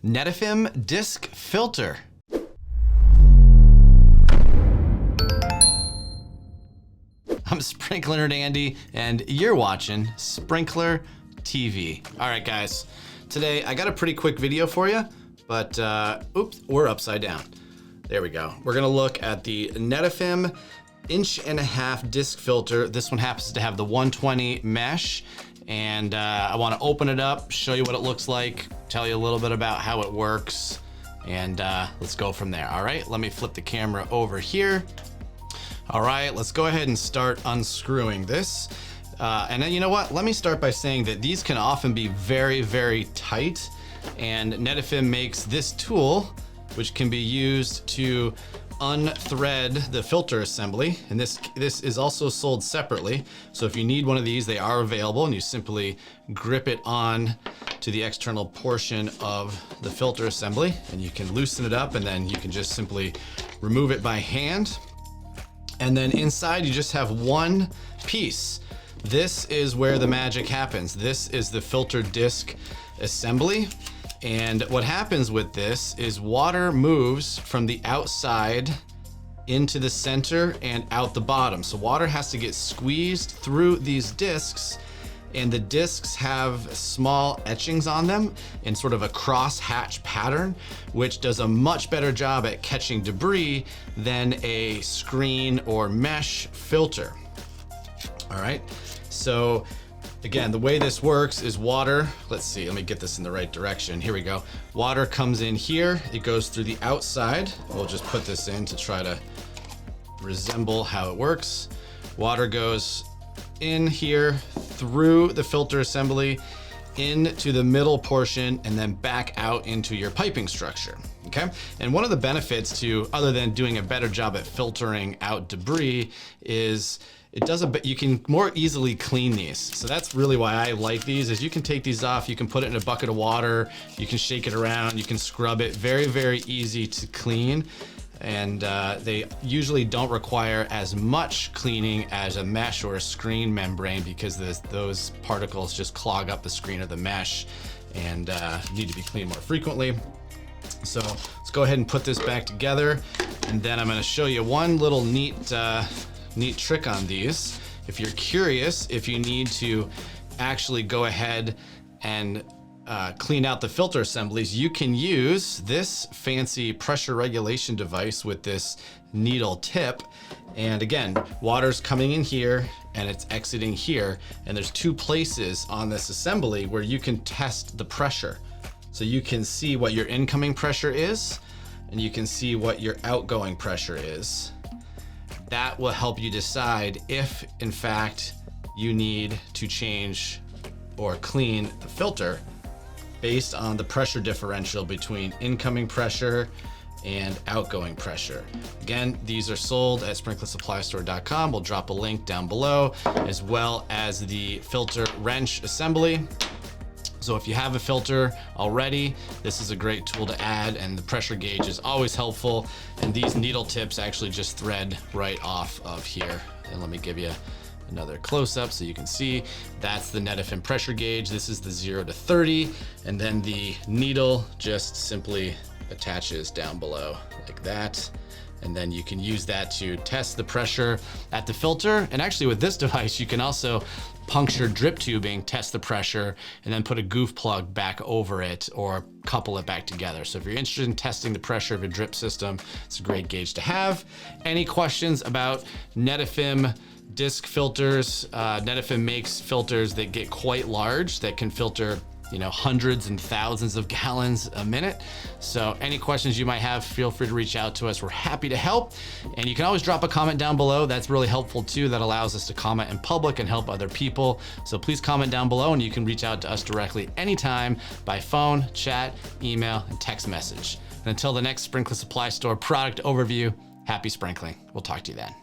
Netafim Disc Filter. I'm Sprinkler Nerd Andy, and you're watching Sprinkler TV. All right, guys. Today, I got a pretty quick video for you, but oops, we're upside down. There we go. We're gonna look at the Netafim 1.5" disc filter. This one happens to have the 120 mesh, and I wanna open it up, show you what it looks like, tell you a little bit about how it works, and let's go from there. All right, let me flip the camera over here. All right, let's go ahead and start unscrewing this. And then you know what? Let me start by saying that these can often be very, very tight, and Netafim makes this tool, which can be used to unthread the filter assembly. And this is also sold separately. So if you need one of these, they are available, and you simply grip it on to the external portion of the filter assembly, and you can loosen it up, and then you can just simply remove it by hand. And then inside you just have one piece. This is where the magic happens. This is the filter disc assembly. And what happens with this is water moves from the outside into the center and out the bottom. So water has to get squeezed through these discs, and the discs have small etchings on them in sort of a cross-hatch pattern, which does a much better job at catching debris than a screen or mesh filter. All right, so again, the way this works is water, let's see, let me get this in the right direction. Here we go. Water comes in here, it goes through the outside. We'll just put this in to try to resemble how it works. Water goes in here through the filter assembly into the middle portion and then back out into your piping structure, okay? And one of the benefits to, other than doing a better job at filtering out debris, is you can more easily clean these. So that's really why I like these, is you can take these off, you can put it in a bucket of water, you can shake it around, you can scrub it. Very, very easy to clean. And they usually don't require as much cleaning as a mesh or a screen membrane, because those particles just clog up the screen of the mesh and need to be cleaned more frequently. So let's go ahead and put this back together, and then I'm going to show you one little neat trick on these. If you're curious, if you need to actually go ahead and clean out the filter assemblies, you can use this fancy pressure regulation device with this needle tip. And again, water's coming in here and it's exiting here. And there's two places on this assembly where you can test the pressure. So you can see what your incoming pressure is, and you can see what your outgoing pressure is. That will help you decide if, in fact, you need to change or clean the filter based on the pressure differential between incoming pressure and outgoing pressure. Again, these are sold at sprinklersupply.com. We'll drop a link down below, as well as the filter wrench assembly. So if you have a filter already, this is a great tool to add, and the pressure gauge is always helpful. And these needle tips actually just thread right off of here. And let me give you another close-up so you can see. That's the Netafim pressure gauge. This is the 0 to 30, and then the needle just simply attaches down below like that. And then you can use that to test the pressure at the filter. And actually with this device, you can also puncture drip tubing, test the pressure, and then put a goof plug back over it or couple it back together. So if you're interested in testing the pressure of your drip system, it's a great gauge to have. Any questions about Netafim disc filters? Netafim makes filters that get quite large, that can filter hundreds and thousands of gallons a minute. So any questions you might have, feel free to reach out to us. We're happy to help. And you can always drop a comment down below. That's really helpful too. That allows us to comment in public and help other people. So please comment down below, and you can reach out to us directly anytime by phone, chat, email, and text message. And until the next Sprinkler Supply Store product overview, happy sprinkling. We'll talk to you then.